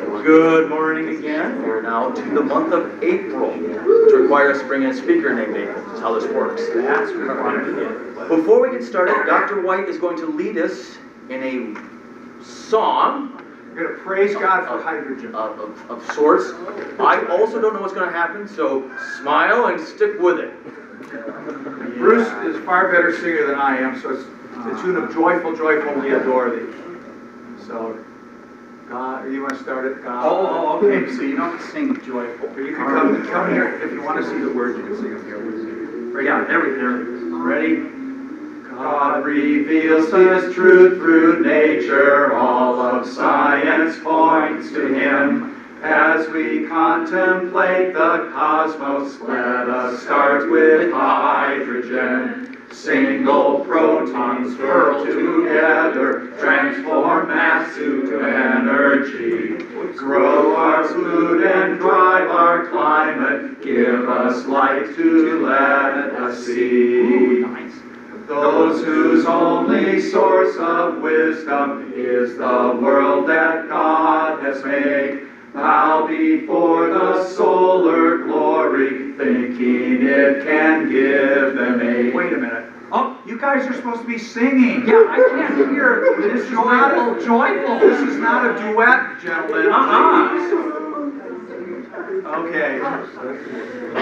Good morning again. We're now to the month of April, which requires us to bring in a speaker named April. This is how this works. That's what I wanted to do. Before we get started, Dr. White is going to lead us in a song. We're going to praise God for hydrogen. Of sorts. I also don't know what's going to happen, so smile and stick with it. Bruce is a far better singer than I am, so it's the tune of Joyful, Joyful, We Adore Thee. So, God, you want to start it? God. Oh, okay, so you don't sing joyful. You can come here, if you want to see the words, you can sing them here. Yeah, there we go. Ready? God reveals His truth through nature, all of science points to Him. As we contemplate the cosmos, let us start with hydrogen. Single protons whirl together, transform mass to energy. Grow our food and drive our climate, give us light to let us see. Those whose only source of wisdom is the world that God has made, bow before the solar glory, thinking it can give them aid. Wait a minute. Oh, you guys are supposed to be singing. Yeah, I can't hear. This is joyful, joyful. This is not a duet, gentlemen. Okay.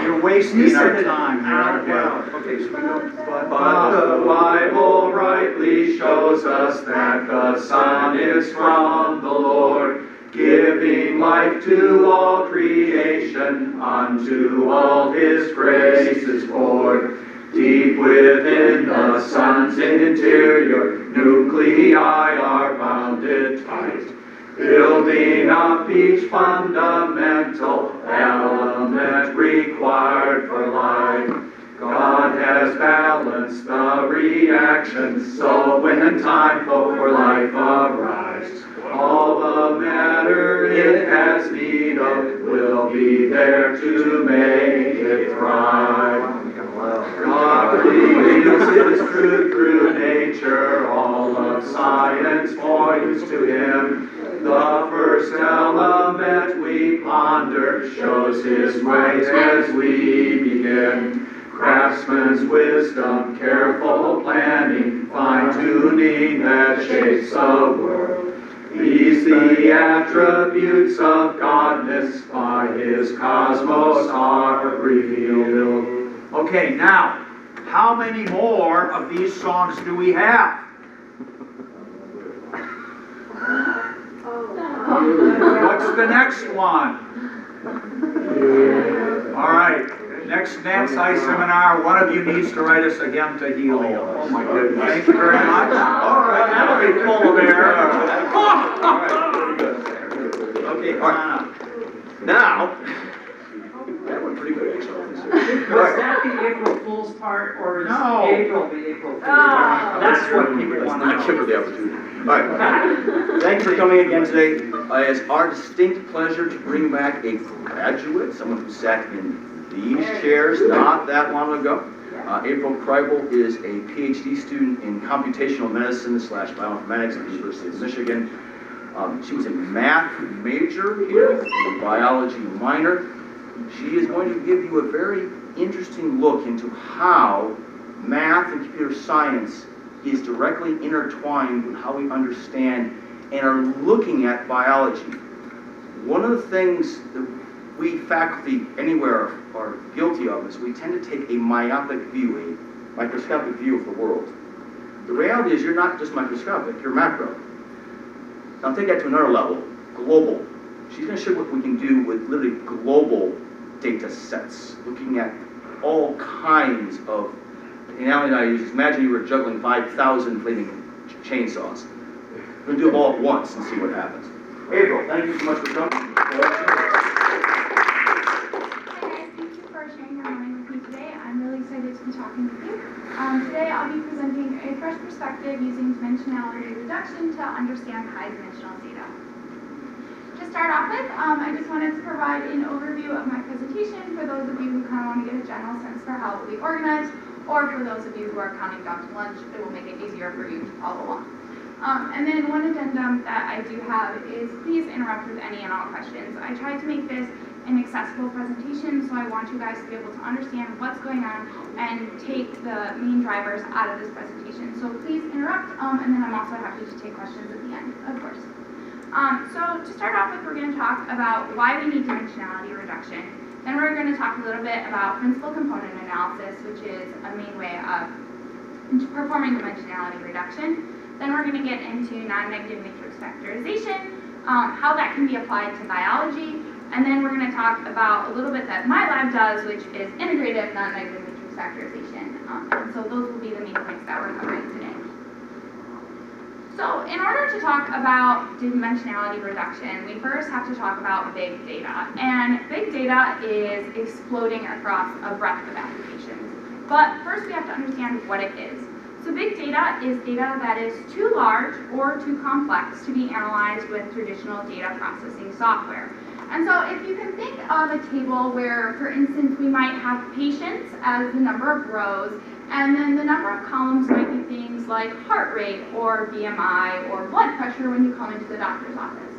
You're wasting our time here. Okay, so we go. But the Bible rightly shows us that the Son is from the Lord, giving life to all creation, unto all His graces poured. Deep within the Son's interior, nuclei are bounded tight, building up each fundamental element required for life. God has balanced the reactions, so when time for life arrives, all the matter it has need of will be there to make it thrive. God reveals His truth through nature, all of science points to Him. The first element we ponder shows His ways as we begin. Craftsman's wisdom, careful planning, fine-tuning that shapes the world. These the attributes of godness by His cosmos are revealed. Okay, now, how many more of these songs do we have? What's the next one? All right. Next NATSI seminar, one of you needs to write us a hymn to helium. Oh my goodness. Thank you very much. All right, that'll be full of air. Okay, come on up. Now, that went pretty good, actually. Was that the April Fool's part, or is No. April the April Fool's part? That's what people Let's want to not know. give her the opportunity. All right. Thanks for coming again today. It's our distinct pleasure to bring back a graduate, someone who sat in these chairs not that long ago. April Kreibel is a PhD student in computational medicine / bioinformatics at the University of Michigan. She was a math major here and a biology minor. She is going to give you a very interesting look into how math and computer science is directly intertwined with how we understand and are looking at biology. One of the things that we faculty anywhere are guilty of is we tend to take a myopic view, a microscopic view of the world. The reality is you're not just microscopic, you're macro. Now take that to another level, global. She's going to show what we can do with literally global data sets, looking at all kinds of, the analogy I use is imagine you were juggling 5,000 flaming chainsaws. We're going to do them all at once and see what happens. April, thank you so much for coming. Hi guys, thank you for sharing your morning with me today. I'm really excited to be talking with you. Today I'll be presenting a fresh perspective using dimensionality reduction to understand high-dimensional data. To start off with, I just wanted to provide an overview of my presentation for those of you who kind of want to get a general sense for how it will be organized, or for those of you who are counting down to lunch, it will make it easier for you to follow along. And then one addendum that I do have is please interrupt with any and all questions. I tried to make this an accessible presentation, so I want you guys to be able to understand what's going on and take the main drivers out of this presentation. So please interrupt, and then I'm also happy to take questions at the end, of course. So to start off with, we're going to talk about why we need dimensionality reduction. Then we're going to talk a little bit about principal component analysis, which is a main way of performing dimensionality reduction. Then we're going to get into non-negative matrix factorization, how that can be applied to biology, and then we're going to talk about a little bit that my lab does, which is integrative non-negative matrix factorization. And so those will be the main points that we're covering today. So in order to talk about dimensionality reduction, we first have to talk about big data. And big data is exploding across a breadth of applications. But first we have to understand what it is. So big data is data that is too large or too complex to be analyzed with traditional data processing software. And so if you can think of a table where, for instance, we might have patients as the number of rows, and then the number of columns might be things like heart rate or BMI or blood pressure when you come into the doctor's office.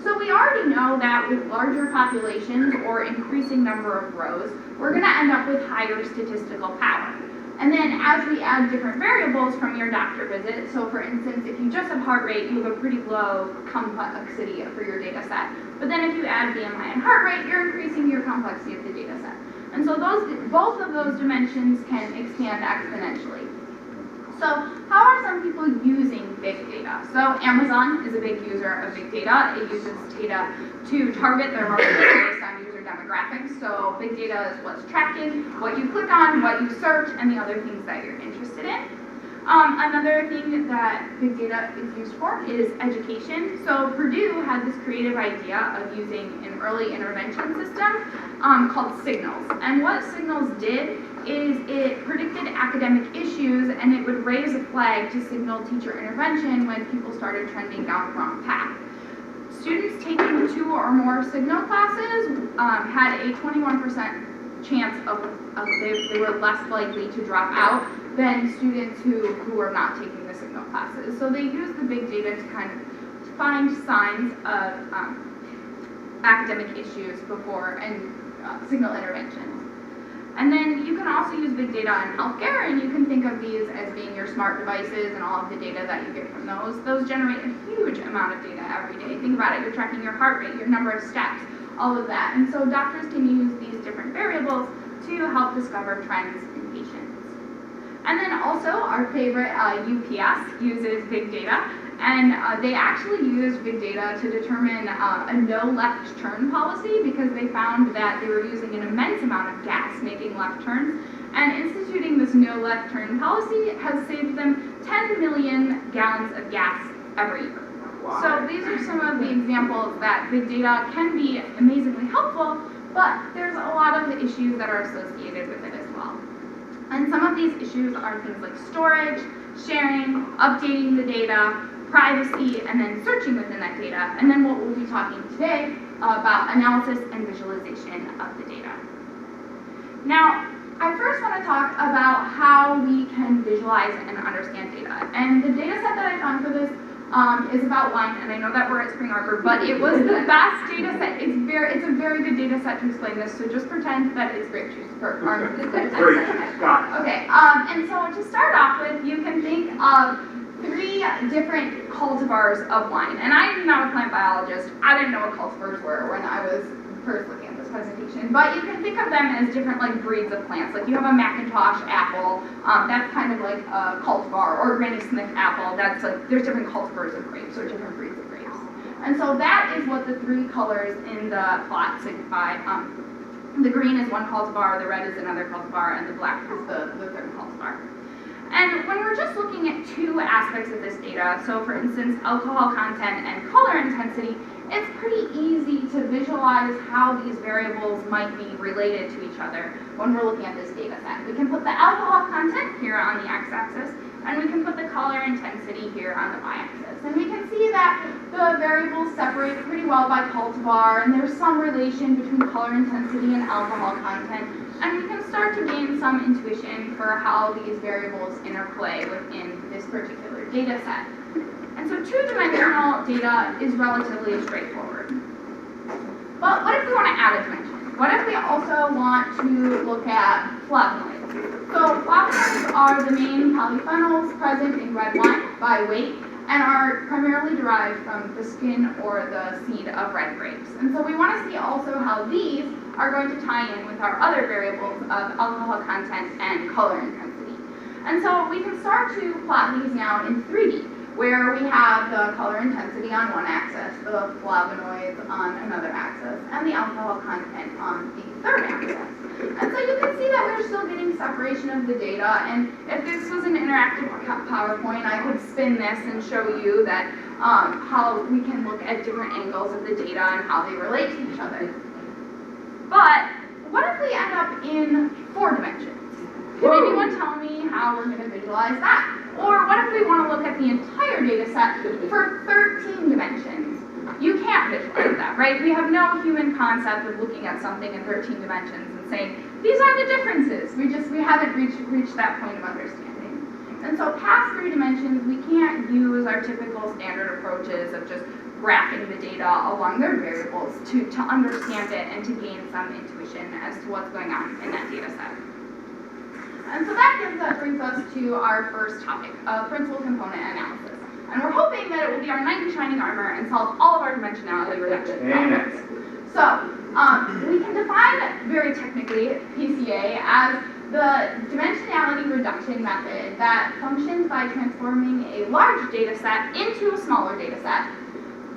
So we already know that with larger populations or increasing number of rows, we're going to end up with higher statistical power. And then as we add different variables from your doctor visit, so for instance, if you just have heart rate, you have a pretty low complexity for your data set. But then if you add BMI and heart rate, you're increasing your complexity of the data set. And so both of those dimensions can expand exponentially. So how are some people using big data? So Amazon is a big user of big data. It uses data to target their market based on user demographics. So big data is what's tracking, what you click on, what you search, and the other things that you're interested in. Another thing that big data is used for is education. So Purdue had this creative idea of using an early intervention system called Signals. And what Signals did is it predicted academic issues and it would raise a flag to signal teacher intervention when people started trending down the wrong path. Students taking 2 or more Signal classes had a 21% chance of they were less likely to drop out than students who were not taking the Signal classes. So they used the big data to kind of find signs of academic issues before and signal interventions. And then you can also use big data in healthcare, and you can think of these as being your smart devices and all of the data that you get from those. Those generate a huge amount of data every day. Think about it, you're tracking your heart rate, your number of steps, all of that. And so doctors can use these different variables to help discover trends in patients. And then also our favorite UPS uses big data, and they actually use big data to determine a no left turn policy because they found that they were using an immense amount of gas making left turns, and instituting this no left turn policy has saved them 10 million gallons of gas every year. Wow. So these are some of the examples that big data can be amazingly helpful, but there's a lot of issues that are associated with it as well. And some of these issues are things like storage, sharing, updating the data, privacy, and then searching within that data. And then what we'll be talking today about analysis and visualization of the data. Now, I first want to talk about how we can visualize and understand data. And the data set that I found for this is about wine, and I know that we're at Spring Arbor, but it was the best data set. It's a very good data set to explain this, so just pretend that it's grape juice for orange. Great, got it. Okay, and so to start off with, you can think of 3 different cultivars of wine. And I'm not a plant biologist. I didn't know what cultivars were when I was first looking at this presentation. But you can think of them as different breeds of plants. Like you have a Macintosh apple, that's kind of like a cultivar, or a Granny Smith apple, that's like, there's different cultivars of grapes, or different breeds of grapes. And so that is what the 3 colors in the plot signify. The green is one cultivar, the red is another cultivar, and the black is the third cultivar. And when we're just looking at 2 aspects of this data, so for instance, alcohol content and color intensity, it's pretty easy to visualize how these variables might be related to each other when we're looking at this data set. We can put the alcohol content here on the x-axis, and we can put the color intensity here on the y-axis. And we can see that the variables separate pretty well by cultivar, and there's some relation between color intensity and alcohol content. And we can start to gain some intuition for how these variables interplay within this particular data set. And And so two-dimensional data is relatively straightforward. But what if we want to add a dimension? What if we also want to look at flavonoids? So flavonoids are the main polyphenols present in red wine by weight and are primarily derived from the skin or the seed of red grapes. And so we want to see also how these are going to tie in with our other variables of alcohol content and color intensity. And so we can start to plot these now in 3D, where we have the color intensity on one axis, the flavonoids on another axis, and the alcohol content on the third axis. And so you can see that we're still getting separation of the data, and if this was an interactive PowerPoint, I could spin this and show you that how we can look at different angles of the data and how they relate to each other. But what if we end up in 4 dimensions? Can anyone tell me how we're going to visualize that? Or what if we want to look at the entire data set for 13 dimensions? You can't visualize that, right? We have no human concept of looking at something in 13 dimensions and saying, these are the differences. We haven't reached that point of understanding. And so past 3 dimensions, we can't use our typical standard approaches of just graphing the data along their variables to understand it and to gain some intuition as to what's going on in that data set. And so that brings us to our first topic of principal component analysis. And we're hoping that it will be our knight in shining armor and solve all of our dimensionality reduction problems. So we can define very technically PCA as the dimensionality reduction method that functions by transforming a large data set into a smaller data set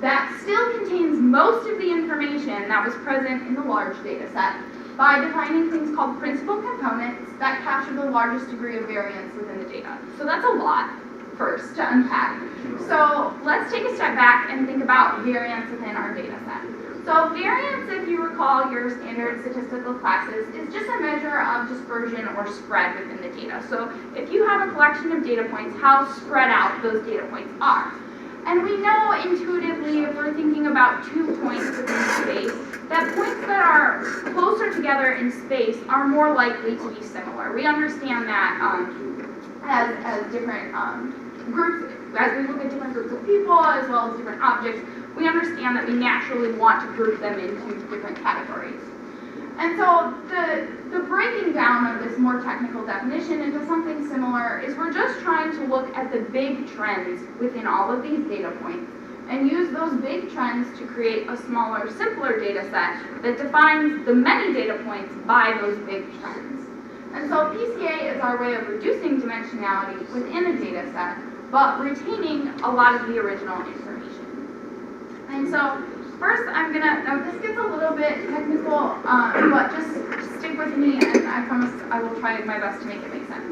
that still contains most of the information that was present in the large data set by defining things called principal components that capture the largest degree of variance within the data. So that's a lot first to unpack. So let's take a step back and think about variance within our data set. So variance, if you recall your standard statistical classes, is just a measure of dispersion or spread within the data. So if you have a collection of data points, how spread out those data points are. And we know intuitively, if we're thinking about 2 points within space, that points that are closer together in space are more likely to be similar. We understand that as different groups, as we look at different groups of people as well as different objects, we understand that we naturally want to group them into different categories. And so the breaking down of this more technical definition into something similar is we're just trying to look at the big trends within all of these data points and use those big trends to create a smaller, simpler data set that defines the many data points by those big trends. And so PCA is our way of reducing dimensionality within a data set, but retaining a lot of the original information. And so first, now this gets a little bit technical, but just stick with me and I promise I will try my best to make it make sense.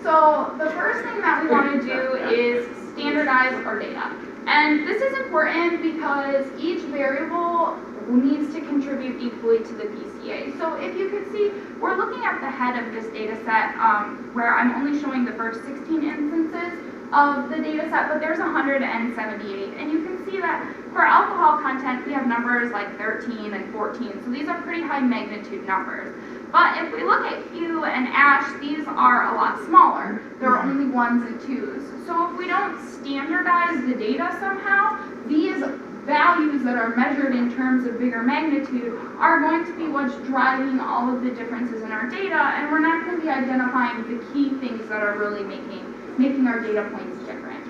So the first thing that we want to do is standardize our data. And this is important because each variable needs to contribute equally to the PCA. So if you can see, we're looking at the head of this data set where I'm only showing the first 16 instances of the data set, but there's 178. And you can see that for alcohol content, we have numbers like 13 and 14. So these are pretty high magnitude numbers. But if we look at hue and ash, these are a lot smaller. They're only 1s and 2s. So if we don't standardize the data somehow, these values that are measured in terms of bigger magnitude are going to be what's driving all of the differences in our data, and we're not going to be identifying the key things that are really making our data points different.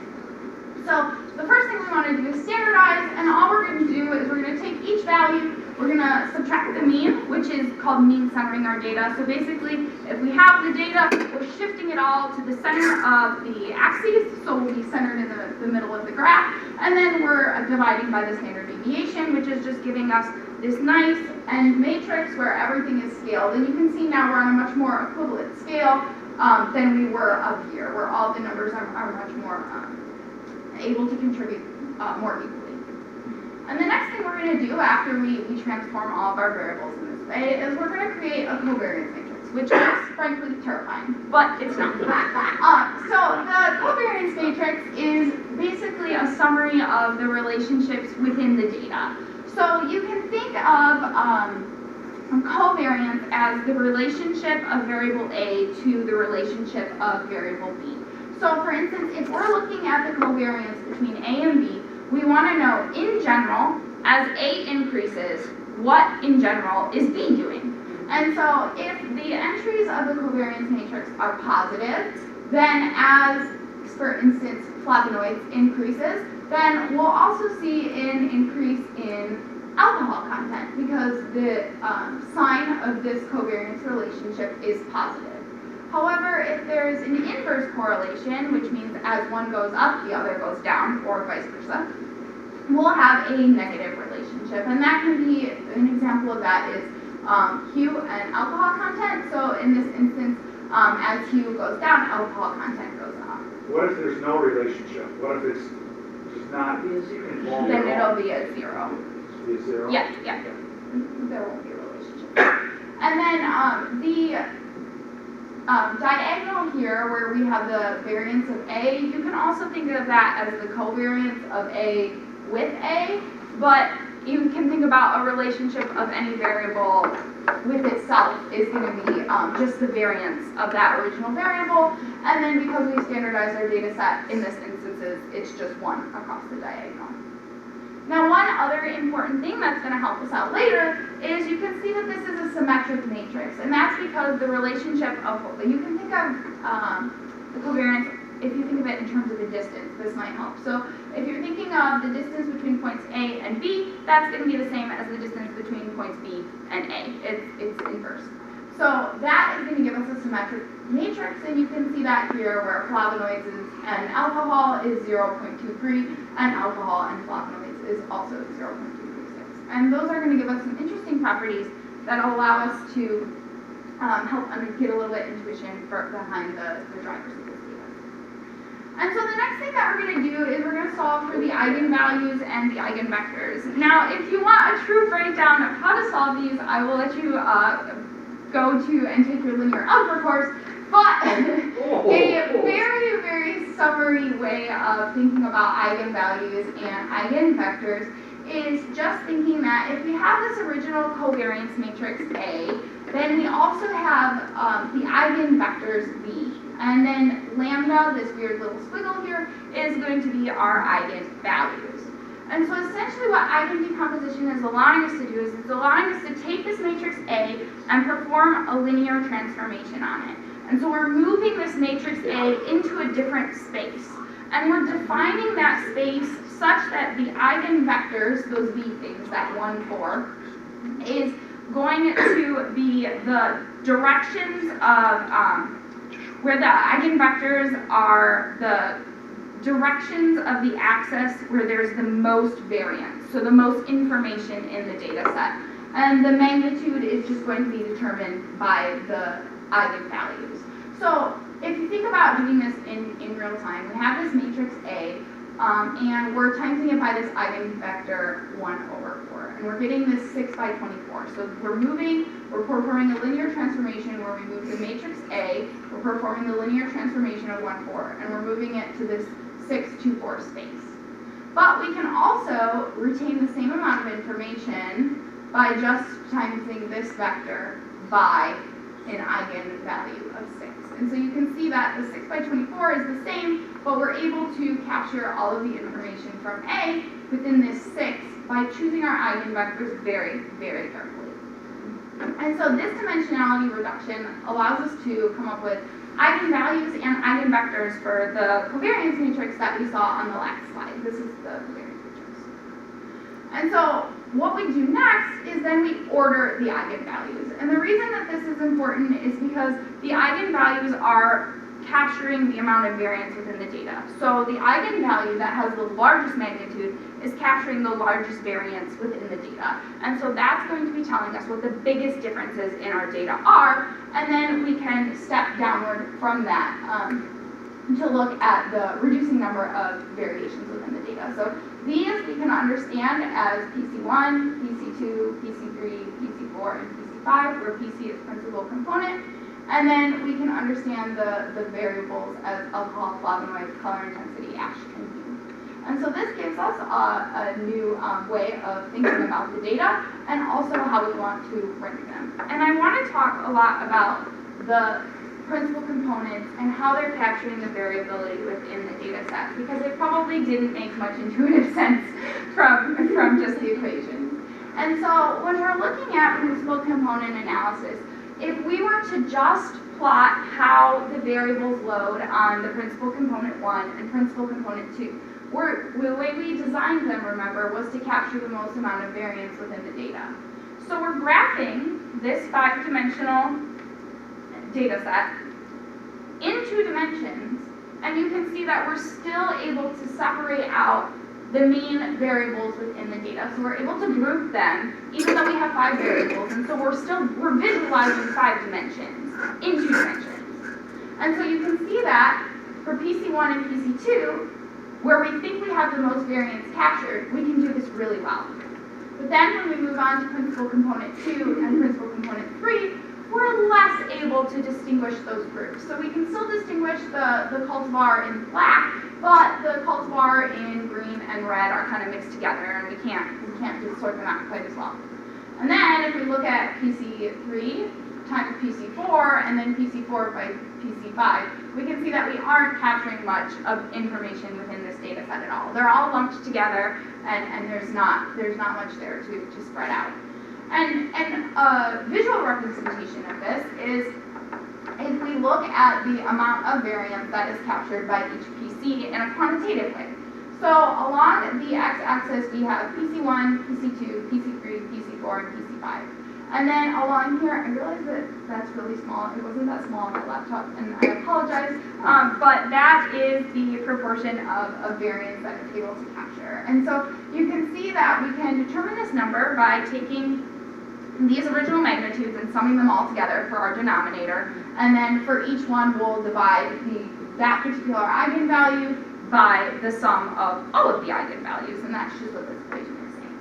So the first thing we want to do is standardize, and all we're going to do is we're going to take each value, we're going to subtract the mean, which is called mean centering our data. So basically, if we have the data, we're shifting it all to the center of the axes, so we'll be centered in the middle of the graph, and then we're dividing by the standard deviation, which is just giving us this nice end matrix where everything is scaled. And you can see now we're on a much more equivalent scale than we were up here, where all the numbers are much more able to contribute more equally. And the next thing we're going to do after we transform all of our variables in this way is we're going to create a covariance matrix, which is frankly terrifying, but it's not. So the covariance matrix is basically a summary of the relationships within the data. So you can think of covariance as the relationship of variable A to the relationship of variable B. So for instance, if we're looking at the covariance between A and B, we want to know in general, as A increases, what in general is B doing? And so if the entries of the covariance matrix are positive, then as, for instance, flavonoids increases, then we'll also see an increase in alcohol content because the sign of this covariance relationship is positive. However, if there's an inverse correlation, which means as one goes up, the other goes down, or vice versa, we'll have a negative relationship. And that can be, an example of that is hue and alcohol content. So in this instance, as hue goes down, alcohol content goes up. What if there's no relationship? What if it's just not involved? Then it'll be a zero. Be a zero? Yeah. There won't be a relationship. And then the diagonal here, where we have the variance of A, you can also think of that as the covariance of A with A, but you can think about a relationship of any variable with itself is going to be just the variance of that original variable, and then because we standardized our data set in this instances, it's just 1 across the diagonal. Now, one other important thing that's going to help us out later is you can see that this is a symmetric matrix, and that's because the relationship of, you can think of the covariance, if you think of it in terms of the distance, this might help. So if you're thinking of the distance between points A and B, that's going to be the same as the distance between points B and A. It's inverse. So that is going to give us a symmetric matrix, and you can see that here where flavonoids and alcohol is 0.23, and alcohol and flavonoids is also 0.236. And those are going to give us some interesting properties that allow us to help get a little bit intuition behind the drivers of this data. And so the next thing that we're going to do is we're going to solve for the eigenvalues and the eigenvectors. Now, if you want a true breakdown of how to solve these, I will let you go to and take your linear algebra course. But a very, very summary way of thinking about eigenvalues and eigenvectors is just thinking that if we have this original covariance matrix A, then we also have the eigenvectors B. And then lambda, this weird little squiggle here, is going to be our eigenvalues. And so essentially what eigendecomposition is allowing us to do is it's allowing us to take this matrix A and perform a linear transformation on it. And so we're moving this matrix A into a different space. And we're defining that space such that the eigenvectors, those B things, that 1, 4, is going to be the directions of, where the eigenvectors are the directions of the axis where there's the most variance, so the most information in the data set. And the magnitude is just going to be determined by the eigenvalues. So if you think about doing this in real time, we have this matrix A, and we're timesing it by this eigenvector 1 over 4. And we're getting this 6 by 24. So we're performing a linear transformation where we move the matrix A, we're performing the linear transformation of 1, 4, and we're moving it to this 6, 2, 4 space. But we can also retain the same amount of information by just timesing this vector by an eigenvalue of 6. And so you can see that the 6 by 24 is the same, but we're able to capture all of the information from A within this 6 by choosing our eigenvectors very, very carefully. And so this dimensionality reduction allows us to come up with eigenvalues and eigenvectors for the covariance matrix that we saw on the last slide. This is the covariance matrix. And so what we do next is then we order the eigenvalues. And the reason that this is important is because the eigenvalues are capturing the amount of variance within the data. So the eigenvalue that has the largest magnitude is capturing the largest variance within the data. And so that's going to be telling us what the biggest differences in our data are, and then we can step downward from that to look at the reducing number of variations within the data. So these we can understand as PC1, PC2, PC3, PC4, and PC5, where PC is principal component. And then we can understand the variables as alcohol, flavonoid, color intensity, ash, and hue. And so this gives us a new way of thinking about the data and also how we want to rank them. And I want to talk a lot about the principal components and how they're capturing the variability within the data set, because it probably didn't make much intuitive sense from just the equations. And so when we're looking at principal component analysis, if we were to just plot how the variables load on the principal component 1 and principal component 2, the way we designed them, remember, was to capture the most amount of variance within the data. So we're graphing this 5-dimensional data set in 2 dimensions, and you can see that we're still able to separate out the main variables within the data. So we're able to group them, even though we have 5 variables, and so we're visualizing 5 dimensions in 2 dimensions. And so you can see that for PC1 and PC2, where we think we have the most variance captured, we can do this really well. But then when we move on to principal component 2 and principal component 3, we're less able to distinguish those groups. So we can still distinguish the cultivar in black, but the cultivar in green and red are kind of mixed together, and we can't just sort them out quite as well. And then if we look at PC3 times PC4 and then PC4 by PC5, we can see that we aren't capturing much of information within this data set at all. They're all lumped together, and there's not much there to spread out. And a visual representation of this is if we look at the amount of variance that is captured by each PC in a quantitative way. So along the x-axis we have PC1, PC2, PC3, PC4, and PC5. And then along here, I realize that that's really small. It wasn't that small on my laptop, and I apologize. But that is the proportion of variance that it's able to capture. And so you can see that we can determine this number by taking these original magnitudes and summing them all together for our denominator. And then for each one, we'll divide that particular eigenvalue by the sum of all of the eigenvalues. And that's just what this equation is saying.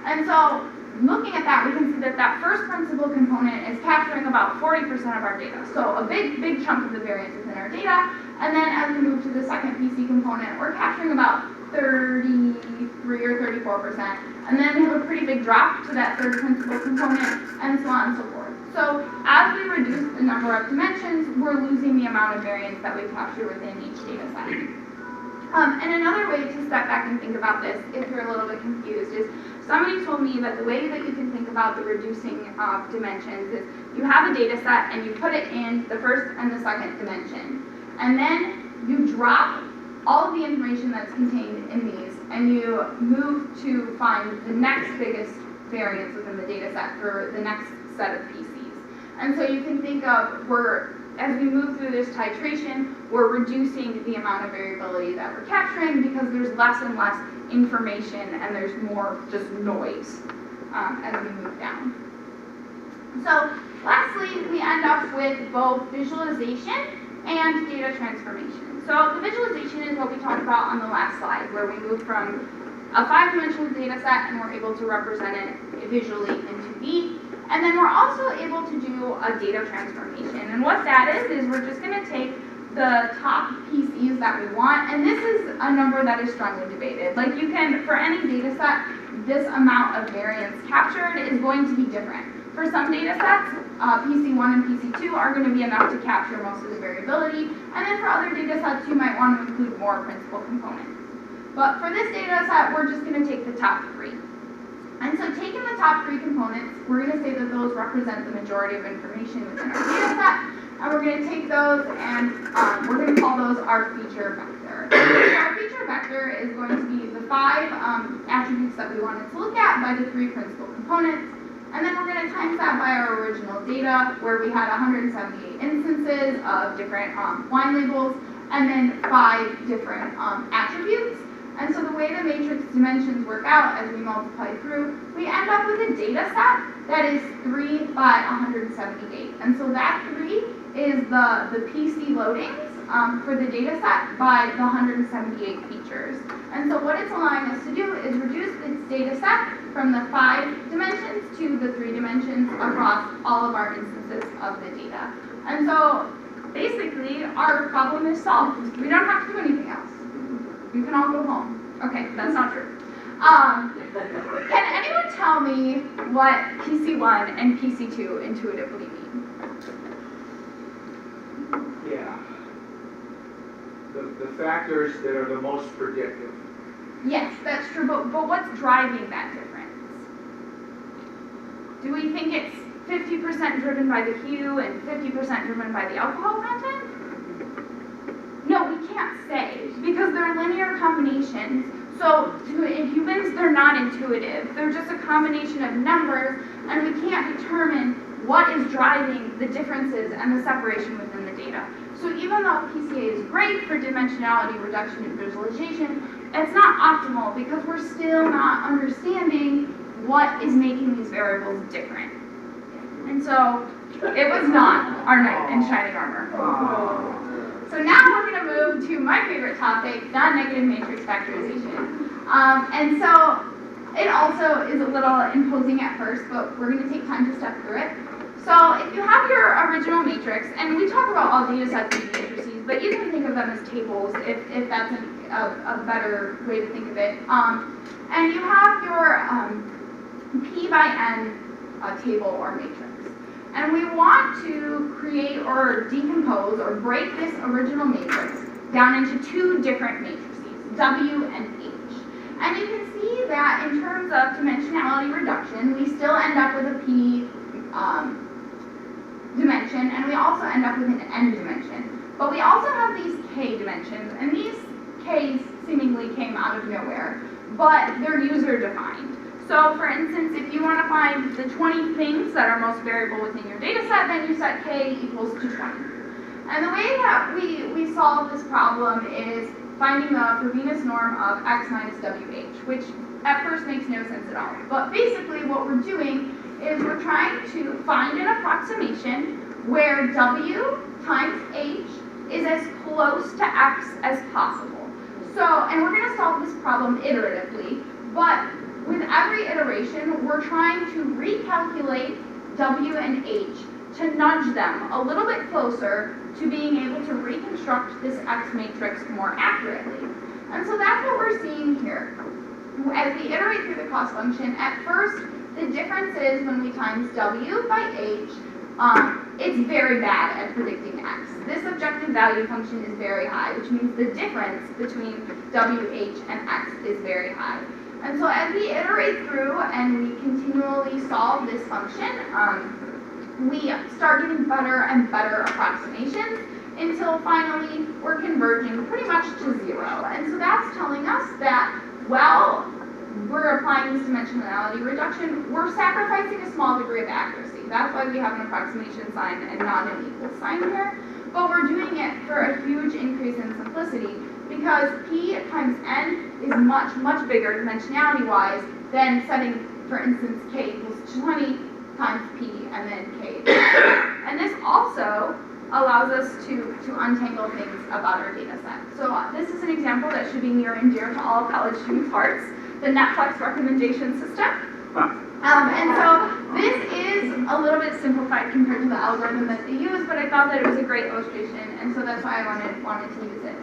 And so looking at that, we can see that that first principal component is capturing about 40% of our data. So a big chunk of the variance within our data. And then as we move to the second PC component, we're capturing about 33 or 34%. And then we have a pretty big drop to that third principal component, and so on and so forth. So as we reduce the number of dimensions, we're losing the amount of variance that we capture within each data set. And another way to step back and think about this, if you're a little bit confused, is somebody told me that the way that you can think about the reducing of dimensions is you have a data set and you put it in the first and the second dimension. And then you drop all of the information that's contained in these, and you move to find the next biggest variance within the data set for the next set of PCs. And so you can think of, as we move through this titration, we're reducing the amount of variability that we're capturing because there's less and less information and there's more just noise as we move down. So lastly, we end up with both visualization and data transformation. So the visualization is what we talked about on the last slide, where we move from a 5-dimensional data set and we're able to represent it visually in 2D. And then we're also able to do a data transformation. And what that is we're just going to take the top PCs that we want, and this is a number that is strongly debated. Like you can, for any data set, this amount of variance captured is going to be different. For some data sets, PC1 and PC2 are going to be enough to capture most of the variability, and then for other data sets, you might want to include more principal components. But for this data set, we're just going to take the top 3. And so taking the top 3 components, we're going to say that those represent the majority of information within our data set, and we're going to take those and we're going to call those our feature vector. So our feature vector is going to be the 5 attributes that we wanted to look at by the 3 principal components. And then we're going to times that by our original data, where we had 178 instances of different wine labels, and then 5 different attributes. And so the way the matrix dimensions work out as we multiply through, we end up with a data set that is 3 by 178. And so that 3 is the PC loadings for the data set by the 178 features. And so what it's allowing us to do is reduce its data set from the 5 dimensions to the 3 dimensions across all of our instances of the data. And so basically our problem is solved. We don't have to do anything else. You can all go home. Okay, that's not true. Can anyone tell me what PC1 and PC2 intuitively mean? the factors that are the most predictive. Yes, that's true, but what's driving that difference? Do we think it's 50% driven by the hue and 50% driven by the alcohol content? No, we can't say, because they're linear combinations. So in humans, they're not intuitive. They're just a combination of numbers, and we can't determine what is driving the differences and the separation within the data. So even though PCA is great for dimensionality reduction and visualization, it's not optimal because we're still not understanding what is making these variables different. And so it was not our knight in shining armor. So now we're going to move to my favorite topic, non-negative matrix factorization. And so it also is a little imposing at first, but we're going to take time to step through it. So if you have your original matrix, and we talk about all data sets as matrices, but you can think of them as tables if that's a better way to think of it. And you have your P by N table or matrix. And we want to create or decompose or break this original matrix down into two different matrices, W and H. And you can see that in terms of dimensionality reduction, we still end up with a P dimension, and we also end up with an N dimension. But we also have these K dimensions, and these Ks seemingly came out of nowhere, but they're user-defined. So for instance, if you want to find the 20 things that are most variable within your data set, then you set K equals to 20. And the way that we solve this problem is finding the Frobenius norm of X minus WH, which at first makes no sense at all. But basically what we're doing is we're trying to find an approximation where W times H is as close to X as possible. So, and we're going to solve this problem iteratively, but with every iteration, we're trying to recalculate W and H to nudge them a little bit closer to being able to reconstruct this X matrix more accurately. And so that's what we're seeing here. As we iterate through the cost function, at first, the difference is when we times W by H, it's very bad at predicting X. This objective value function is very high, which means the difference between WH and X is very high. And so as we iterate through and we continually solve this function, we start getting better and better approximations until finally we're converging pretty much to 0. And so that's telling us that, well, we're applying this dimensionality reduction, we're sacrificing a small degree of accuracy. That's why we have an approximation sign and not an equal sign here. But we're doing it for a huge increase in simplicity because P times N is much, much bigger dimensionality-wise than setting, for instance, K equals 20 times P and then K. And this also allows us to untangle things about our data set. So this is an example that should be near and dear to all college students' hearts, the Netflix recommendation system. And so this is a little bit simplified compared to the algorithm that they use, but I thought that it was a great illustration, and so that's why I wanted to use it.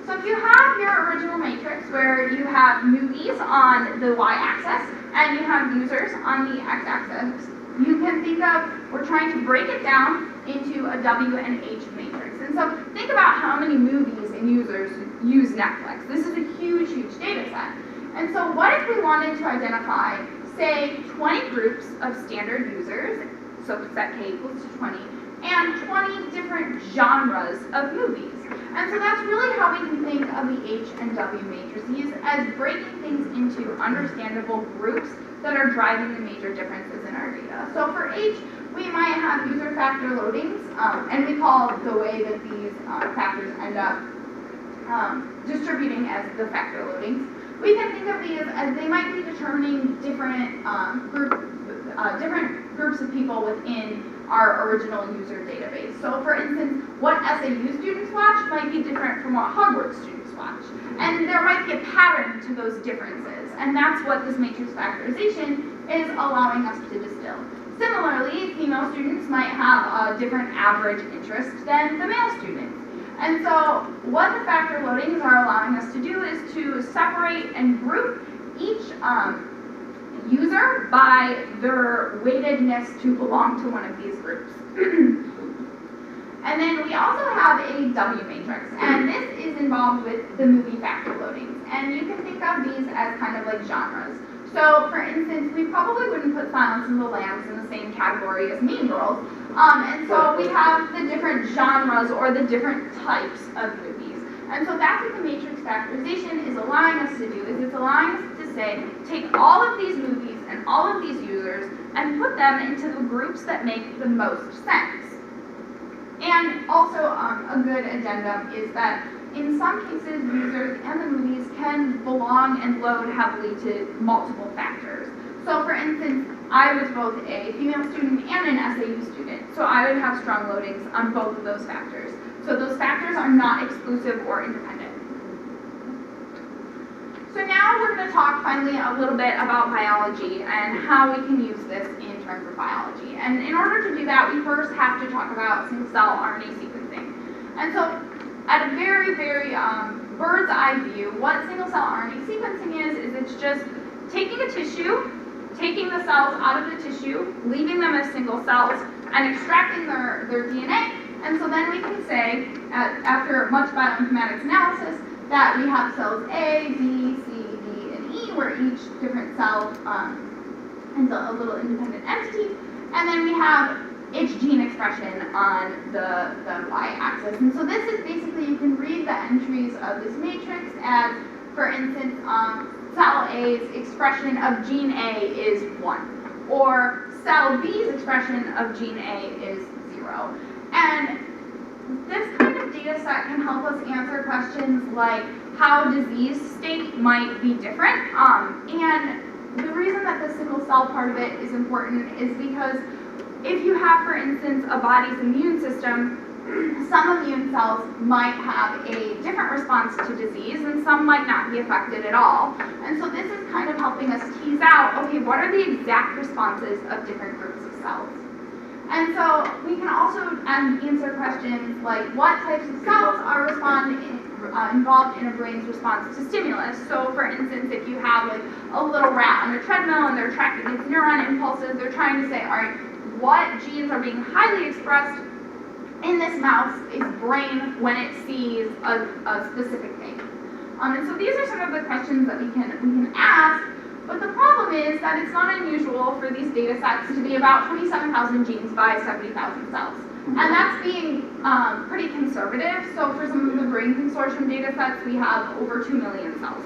So if you have your original matrix where you have movies on the y-axis and you have users on the x-axis, you can think of, we're trying to break it down into a W and H matrix. And so think about how many movies and users use Netflix. This is a huge, huge data set. And so what if we wanted to identify, say, 20 groups of standard users, so set K equals to 20, and 20 different genres of movies. And so that's really how we can think of the H and W matrices as breaking things into understandable groups that are driving the major differences in our data. So for H, we might have user factor loadings, and we call the way that these factors end up distributing as the factor loadings. We can think of these as they might be determining different groups of people within our original user database. So for instance, what SAU students watch might be different from what Hogwarts students watch. And there might be a pattern to those differences. And that's what this matrix factorization is allowing us to distill. Similarly, female students might have a different average interest than the male students. And so what the factor loadings are allowing us to do is to separate and group each user by their weightedness to belong to one of these groups. And then we also have a W matrix, and this is involved with the movie factor loadings. And you can think of these as kind of like genres. So, for instance, we probably wouldn't put Silence of the Lambs in the same category as Mean Girls. And so we have the different genres or the different types of movies. And so that's what the matrix factorization is allowing us to do, is it's allowing us to say, take all of these movies and all of these users and put them into the groups that make the most sense. And also a good addendum is that in some cases, users and the movies can belong and load heavily to multiple factors. So for instance, I was both a female student and an SAU student, so I would have strong loadings on both of those factors. So those factors are not exclusive or independent. So now we're going to talk finally a little bit about biology and how we can use this in terms of biology. And in order to do that, we first have to talk about single-cell RNA sequencing. And so at a very, very bird's eye view, what single-cell RNA sequencing is it's just taking a tissue, taking the cells out of the tissue, leaving them as single cells, and extracting their DNA. And so then we can say, after much bioinformatics analysis, that we have cells A, B, C, D, and E, where each different cell is a little independent entity. And then we have its gene expression on the y-axis. And so this is basically, you can read the entries of this matrix as, for instance, cell A's expression of gene A is 1, or cell B's expression of gene A is 0. And this kind of data set can help us answer questions like how disease state might be different. And the reason that the sickle cell part of it is important is because if you have, for instance, a body's immune system, some immune cells might have a different response to disease and some might not be affected at all. And so this is kind of helping us tease out, okay, what are the exact responses of different groups of cells? And so we can also answer questions like what types of cells are involved in a brain's response to stimulus. So for instance, if you have like a little rat on a treadmill and they're tracking its neuron impulses, they're trying to say, all right, what genes are being highly expressed in this mouse's brain when it sees a specific thing. And so these are some of the questions that we can ask, but the problem is that it's not unusual for these data sets to be about 27,000 genes by 70,000 cells. And that's being pretty conservative. So for some of the Brain Consortium data sets, we have over 2 million cells.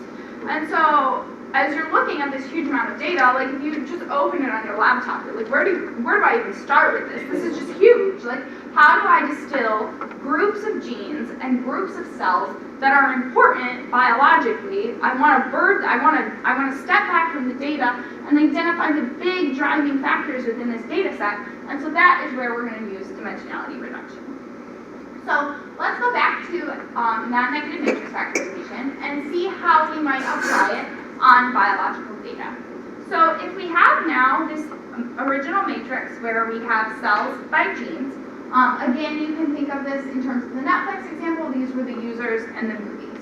And so as you're looking at this huge amount of data, like if you just open it on your laptop, you're like, where do I even start with this? This is just huge. Like, how do I distill groups of genes and groups of cells that are important biologically? I want to step back from the data and identify the big driving factors within this data set. And so that is where we're going to use dimensionality reduction. So let's go back to non-negative matrix factorization and see how we might apply it on biological data. So if we have now this original matrix where we have cells by genes, again, you can think of this in terms of the Netflix example. These were the users and the movies.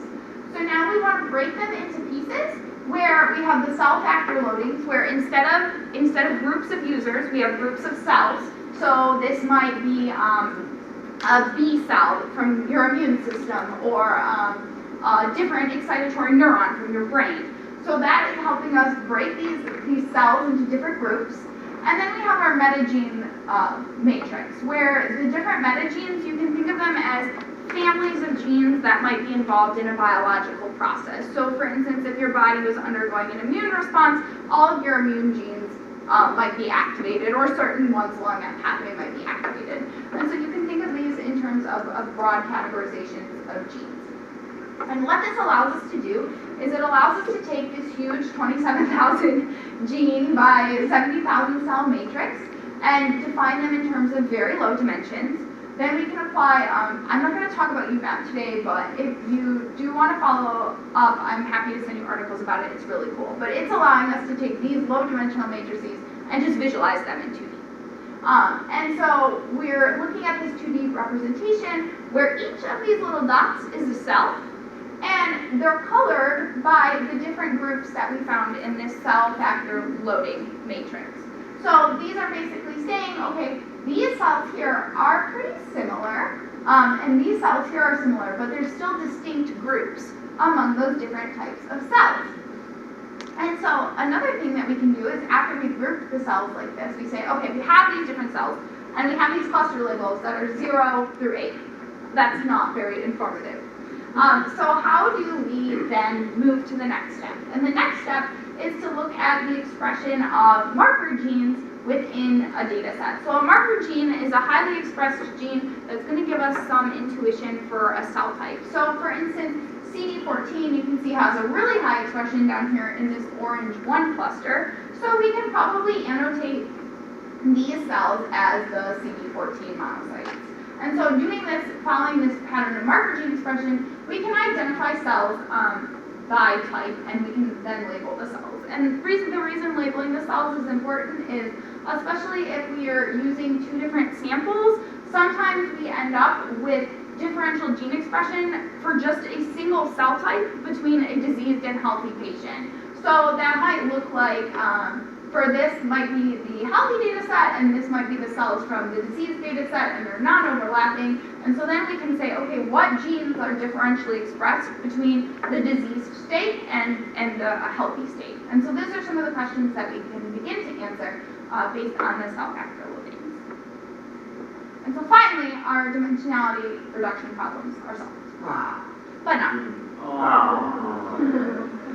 So now we want to break them into pieces where we have the cell factor loadings, where instead of groups of users, we have groups of cells. So this might be a B cell from your immune system, or a different excitatory neuron from your brain. So that is helping us break these cells into different groups. And then we have our metagene matrix, where the different metagenes, you can think of them as families of genes that might be involved in a biological process. So for instance, if your body was undergoing an immune response, all of your immune genes might be activated, or certain ones along that pathway might be activated. And so you can think of these in terms of broad categorizations of genes. And what this allows us to do is it allows us to take this huge 27,000 gene by 70,000 cell matrix and define them in terms of very low dimensions. Then we can apply, I'm not going to talk about UMAP today, but if you do want to follow up, I'm happy to send you articles about it. It's really cool. But it's allowing us to take these low dimensional matrices and just visualize them in 2D. And so we're looking at this 2D representation where each of these little dots is a cell, and they're colored by the different groups that we found in this cell factor loading matrix. So these are basically saying, okay, these cells here are pretty similar, And these cells here are similar, but there's still distinct groups among those different types of cells. And so another thing that we can do is after we've grouped the cells like this, we say, okay, we have these different cells, and we have these cluster labels that are 0 through 8. That's not very informative. So how do we then move to the next step? And the next step is to look at the expression of marker genes within a data set. So a marker gene is a highly expressed gene that's going to give us some intuition for a cell type. So for instance, CD14 you can see has a really high expression down here in this orange 1 cluster. So we can probably annotate these cells as the CD14 monocytes. And so doing this, following this pattern of marker gene expression, we can identify cells by type, and we can then label the cells. And the reason labeling the cells is important is, especially if we are using 2 different samples, sometimes we end up with differential gene expression for just a single cell type between a diseased and healthy patient. So that might look like, for this might be the healthy data set, and this might be the cells from the diseased data set, and they're not overlapping. And so then we can say, okay, what genes are differentially expressed between the diseased state and a healthy state? And so those are some of the questions that we can begin to answer based on the cell factor loadings. And so finally, our dimensionality reduction problems are solved. But not.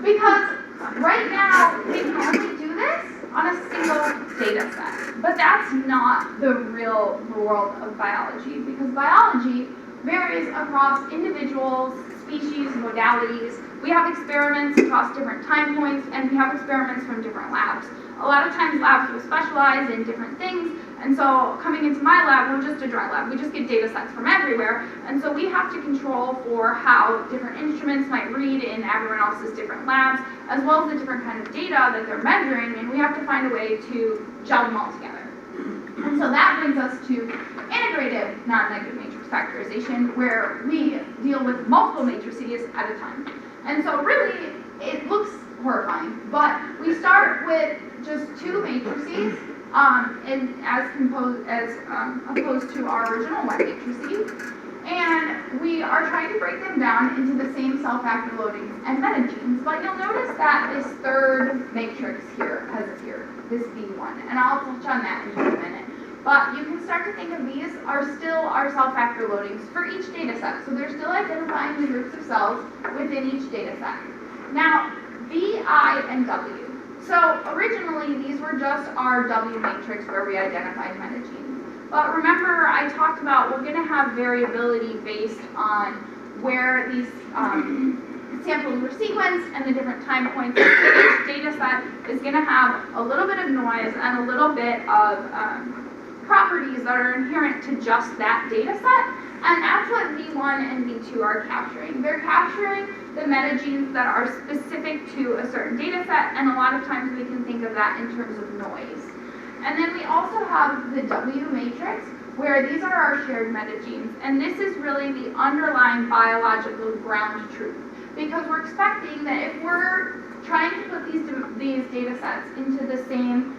Because right now, we can only do this on a single data set. But that's not the real world of biology, because biology varies across individuals, species, modalities. We have experiments across different time points, and we have experiments from different labs. A lot of times labs will specialize in different things, and so coming into my lab, we're just a dry lab. We just get data sets from everywhere, and so we have to control for how different instruments might read in everyone else's different labs, as well as the different kind of data that they're measuring, and we have to find a way to gel them all together. And so that brings us to integrative non-negative matrix factorization, where we deal with multiple matrices at a time. And so really, it looks horrifying, but we start with just 2 matrices, and opposed to our original 1 matrices, and we are trying to break them down into the same cell factor loadings and metagenes. But you'll notice that this 3rd matrix here has appeared, this B1, and I'll touch on that in just a minute. But you can start to think of these are still our cell factor loadings for each data set. So they're still identifying the groups of cells within each data set. Now, B, I, and W. So originally, these were just our W matrix where we identified metagenes. But remember, I talked about we're going to have variability based on where these samples were sequenced and the different time points. So each data set is going to have a little bit of noise and a little bit of properties that are inherent to just that data set, and that's what V1 and V2 are capturing. They're capturing the metagenes that are specific to a certain data set, and a lot of times we can think of that in terms of noise. And then we also have the W matrix, where these are our shared metagenes, and this is really the underlying biological ground truth, because we're expecting that if we're trying to put these data sets into the same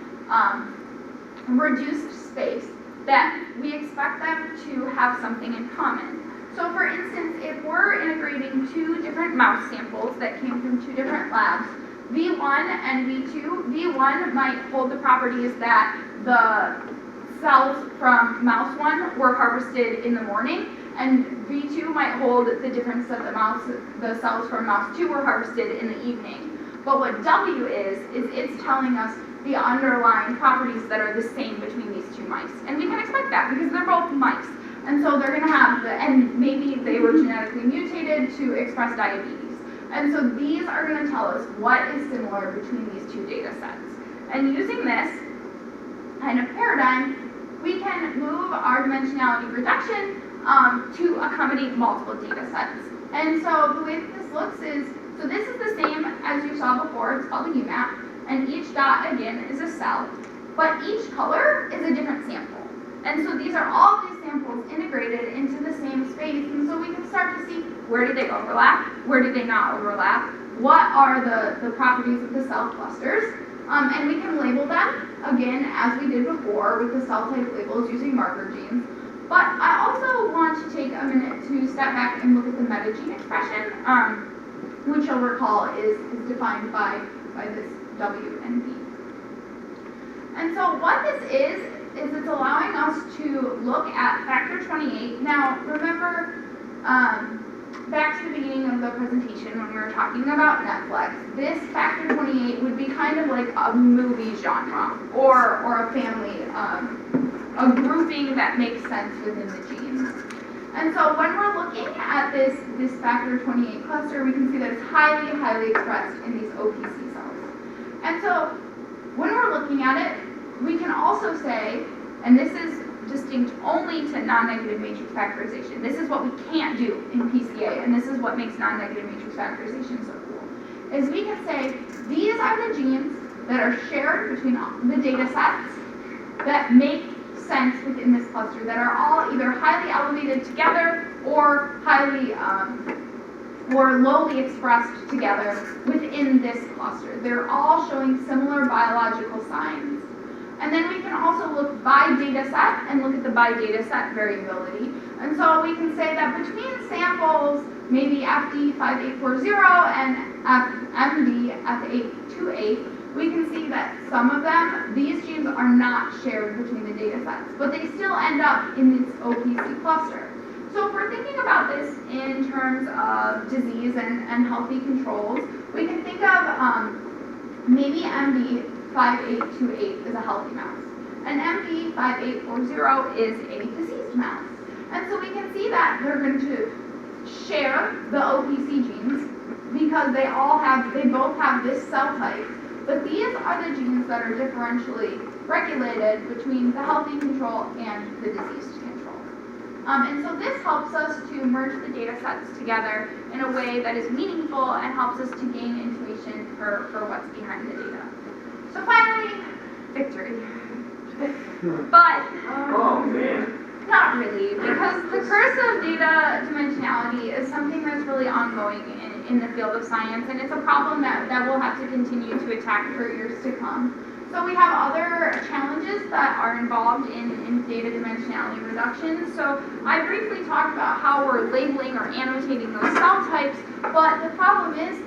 reduced space, that we expect them to have something in common. So for instance, if we're integrating 2 different mouse samples that came from 2 different labs, V1 and V2, V1 might hold the properties that the cells from mouse 1 were harvested in the morning, and V2 might hold the difference that the cells from mouse 2 were harvested in the evening. But what W is it's telling us the underlying properties that are the same between these 2 mice. And we can expect that because they're both mice. And so they're going to have and maybe they were genetically mutated to express diabetes. And so these are going to tell us what is similar between these 2 data sets. And using this kind of paradigm, we can move our dimensionality reduction to accommodate multiple data sets. And so the way that this looks is, so this is the same as you saw before, it's called a UMAP, and each dot, again, is a cell, but each color is a different sample. And so these are all these samples integrated into the same space, and so we can start to see where did they overlap, where did they not overlap, what are the properties of the cell clusters, and we can label them, again, as we did before with the cell type labels using marker genes. But I also want to take a minute to step back and look at the metagene expression, which you'll recall is defined by this W and B. And so what this is it's allowing us to look at factor 28. Now, remember, back to the beginning of the presentation when we were talking about Netflix, this factor 28 would be kind of like a movie genre or a family, a grouping that makes sense within the genes. And so when we're looking at this factor 28 cluster, we can see that it's highly, highly expressed in these OPC cells. And so when we're looking at it, we can also say, and this is distinct only to non-negative matrix factorization. This is what we can't do in PCA, and this is what makes non-negative matrix factorization so cool, is we can say these are the genes that are shared between the data sets that make sense within this cluster, that are all either highly elevated together or highly or lowly expressed together within this cluster. They're all showing similar biological signs. And then we can also look by data set and look at the by data set variability. And so we can say that between samples, maybe FD5840 and MD F828, we can see that some of them, these genes are not shared between the data sets, but they still end up in this OPC cluster. So if we're thinking about this in terms of disease and healthy controls, we can think of maybe MD5828 is a healthy mouse, and MD5840 is a diseased mouse. And so we can see that they're going to share the OPC genes because they both have this cell type, but these are the genes that are differentially regulated between the healthy control and the diseased control. And so this helps us to merge the data sets together in a way that is meaningful and helps us to gain intuition for what's behind the data. So finally, victory. But Oh, man. not really, because the curse of data dimensionality is something that's really ongoing in the field of science, and it's a problem that we'll have to continue to attack for years to come. So we have other challenges that are involved in data dimensionality reduction. So I briefly talked about how we're labeling or annotating those cell types, but the problem is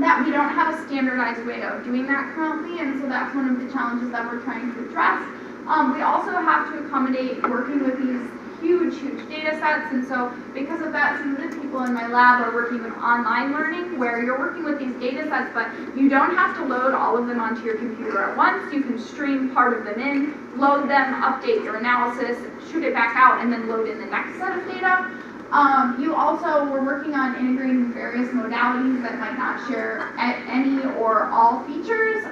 that we don't have a standardized way of doing that currently, and so that's one of the challenges that we're trying to address. We also have to accommodate working with these huge data sets, and so because of that, some of the people in my lab are working with online learning, where you're working with these data sets, but you don't have to load all of them onto your computer at once. You can stream part of them in, load them, update your analysis, shoot it back out, and then load in the next set of data. You also were working on integrating various modalities that might not share any or all features.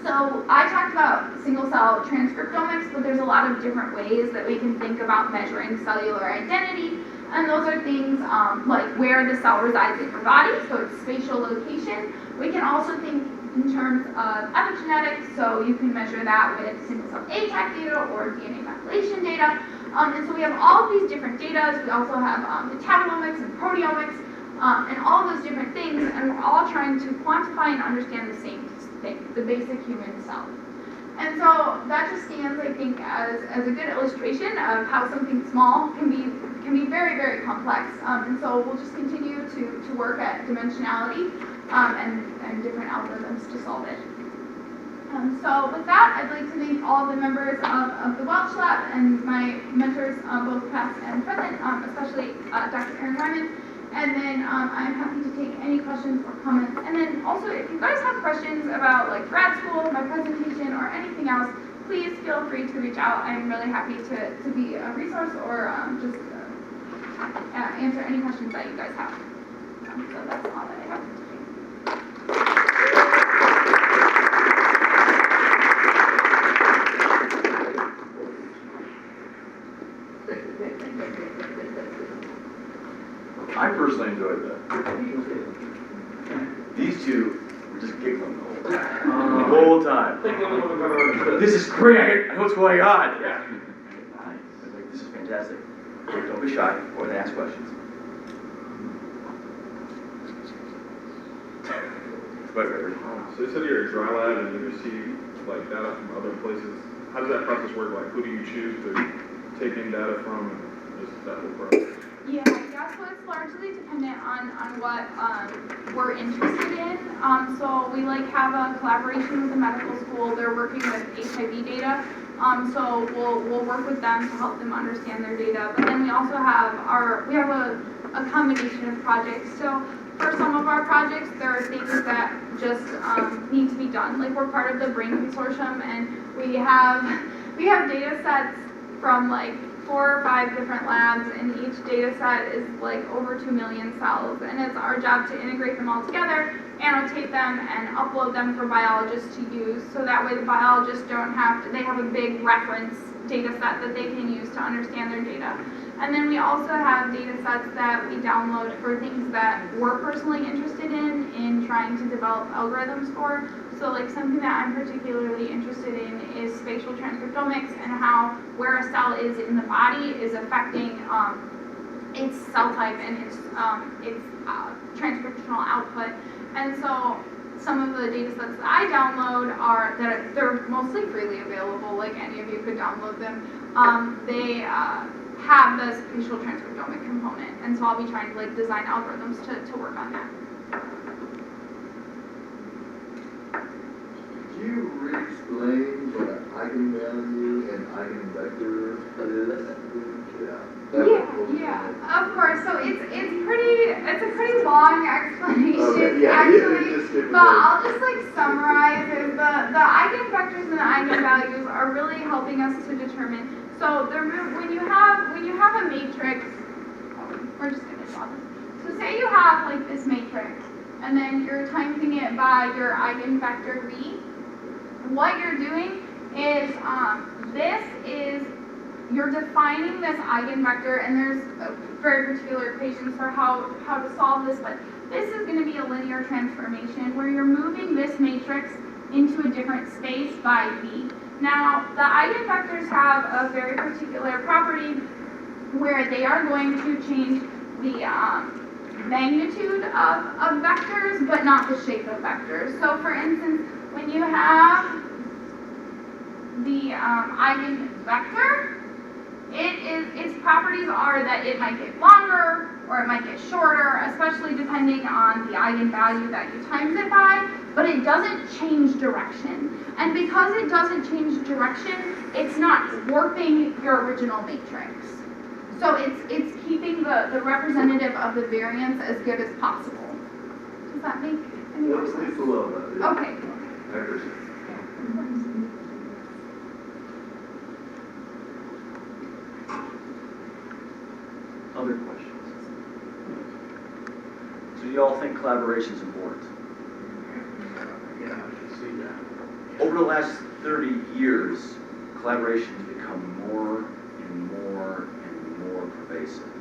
So I talked about single-cell transcriptomics, but there's a lot of different ways that we can think about measuring cellular identity, and those are things like where the cell resides in your body, so it's spatial location. We can also think in terms of epigenetics, so you can measure that with single-cell ATAC data or DNA methylation data. And so we have all of these different data. We also have metabolomics and proteomics, and all those different things, and we're all trying to quantify and understand the same thing, the basic human cell. And so that just stands, I think, as a good illustration of how something small can be very, very complex. And so we'll just continue to work at dimensionality and different algorithms to solve it. So with that, I'd like to thank all the members of the Welch Lab and my mentors, both past and present, especially Dr. Erin Ryman. And then I'm happy to take any questions or comments. And then also, if you guys have questions about like grad school, my presentation, or anything else, please feel free to reach out. I'm really happy to be a resource or just answer any questions that you guys have. So that's all that I have today. I personally enjoyed that. These two were just giggling the whole time. This is great. I know what's going on. Yeah. This is fantastic. Don't be shy. Go ahead and ask questions. So you said you're a dry lab and you receive like data from other places. How does that process work? Like, who do you choose to taking data from and just that whole process? Yeah, so it's largely dependent on what we're interested in. So we have a collaboration with the medical school. They're working with HIV data. So we'll work with them to help them understand their data. But then we also have a combination of projects. So for some of our projects, there are things that just need to be done. Like we're part of the Brain Consortium, and we have data sets from 4 or 5 different labs, and each data set is over 2 million cells, and it's our job to integrate them all together, annotate them, and upload them for biologists to use, so that way the biologists don't have to, they have a big reference data set that they can use to understand their data. And then we also have data sets that we download for things that we're personally interested in trying to develop algorithms for. So something that I'm particularly interested in is spatial transcriptomics and how where a cell is in the body is affecting its cell type and its transcriptional output. And so some of the data sets that I download they're mostly freely available, like any of you could download them. They have the spatial transcriptomic component, and so I'll be trying to design algorithms to work on that. Could you re-explain what an eigenvalue and eigenvector is? Yeah, of course. So it's a pretty long explanation, Okay, yeah, actually. But I'll just summarize it. The eigenvectors and the eigenvalues are really helping us to determine. So when you have a matrix, we're just gonna draw this. So say you have this matrix, and then you're timing it by your eigenvector v. What you're doing is you're defining this eigenvector, and there's very particular equations for how to solve this, but this is going to be a linear transformation where you're moving this matrix into a different space by v. Now, the eigenvectors have a very particular property where they are going to change the magnitude of vectors, but not the shape of vectors. So, for instance, when you have the eigenvector, its properties are that it might get longer or it might get shorter, especially depending on the eigenvalue that you times it by, but it doesn't change direction. And because it doesn't change direction, it's not warping your original matrix. So it's keeping the representative of the variance as good as possible. Does that make any more sense? It's a little bit. Yeah. Okay. I understand. Other questions? So do you all think collaboration is important? Yeah, I can see that. Over the last 30 years, collaboration has become more and more and more pervasive.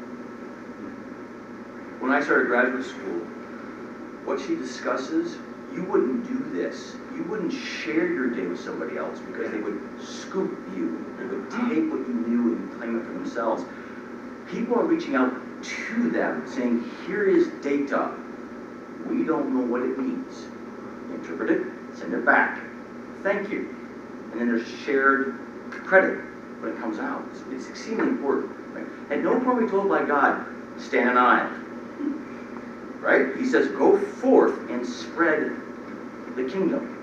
When I started graduate school, what she discusses, you wouldn't do this. You wouldn't share your day with somebody else because they would scoop you. They would take what you knew and claim it for themselves. People are reaching out to them saying, here is data. We don't know what it means. Interpret it, send it back. Thank you. And then there's shared credit when it comes out. It's extremely important. Right? At no point are we told by God, stand in aisle. Right? He says, go forth and spread the kingdom,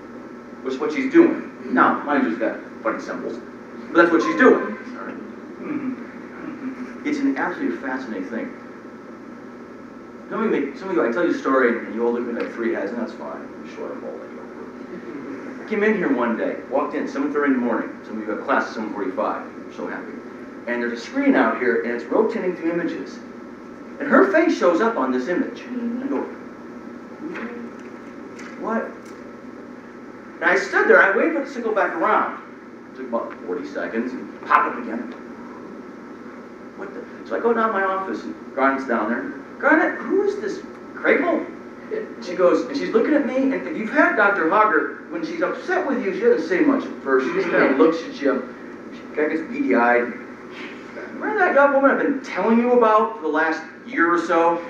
which is what she's doing. Now, mind you, she's got funny symbols, but that's what she's doing. It's an absolutely fascinating thing. Some of you, I tell you a story, and you all look at me like 3 heads, and that's fine. I'm sure I'm holding you. I came in here one day, walked in, 7:30 in the morning. Some of you have class at 7:45. I'm so happy. And there's a screen out here, and it's rotating through images. And her face shows up on this image. I go, what? And I stood there, I waited for it to go back around. It took about 40 seconds, and pop up again. What the? So I go down to my office, and Garnet's down there. Garnet, who is this Crable? She goes, and she's looking at me, and if you've had Dr. Hogger, when she's upset with you, she doesn't say much at first. She just kind of looks at you. She kind of gets beady-eyed. Remember that young woman I've been telling you about for the last year or so?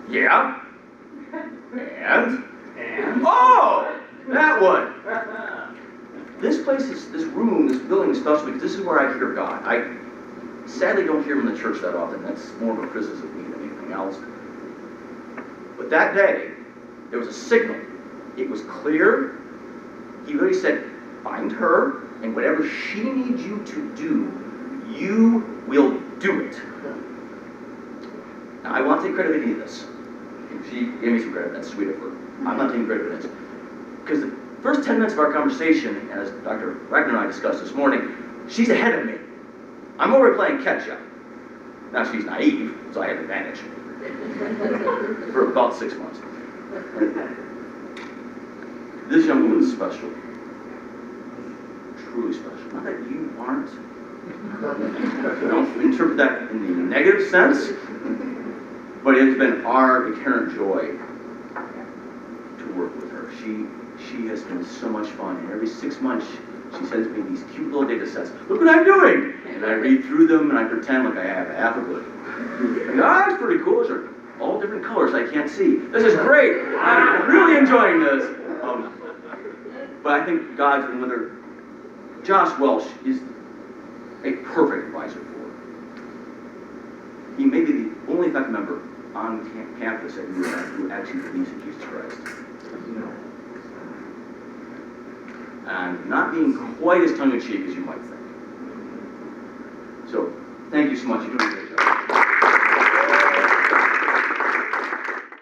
Yeah? And? Oh! That one! this room, this building is special because this is where I hear God. I sadly don't hear him in the church that often. That's more of a criticism of me than anything else. But that day, there was a signal. It was clear. He really said, find her, and whatever she needs you to do, you will do it. Now, I want to take credit for any of this. She gave me some credit. That's sweet of her. I'm not taking credit for this. Because the first 10 minutes of our conversation, as Dr. Wagner and I discussed this morning, she's ahead of me. I'm over playing catch-up. Now, she's naive, so I have an advantage. For about 6 months. This young woman is special. Truly special. Not that you aren't. Don't interpret that in the negative sense, but it has been our inherent joy to work with her. She has been so much fun, and every 6 months she sends me these cute little data sets. Look what I'm doing! And I read through them and I pretend like I have half a clue. That's pretty cool. Those are all different colors I can't see. This is great. I'm really enjoying this. But I think God's been with her. Josh Welsh is a perfect advisor for her. He may be the only faculty member on campus at UNF who actually believes in Jesus Christ. And not being quite as tongue-in-cheek as you might think. So, thank you so much. You're doing great.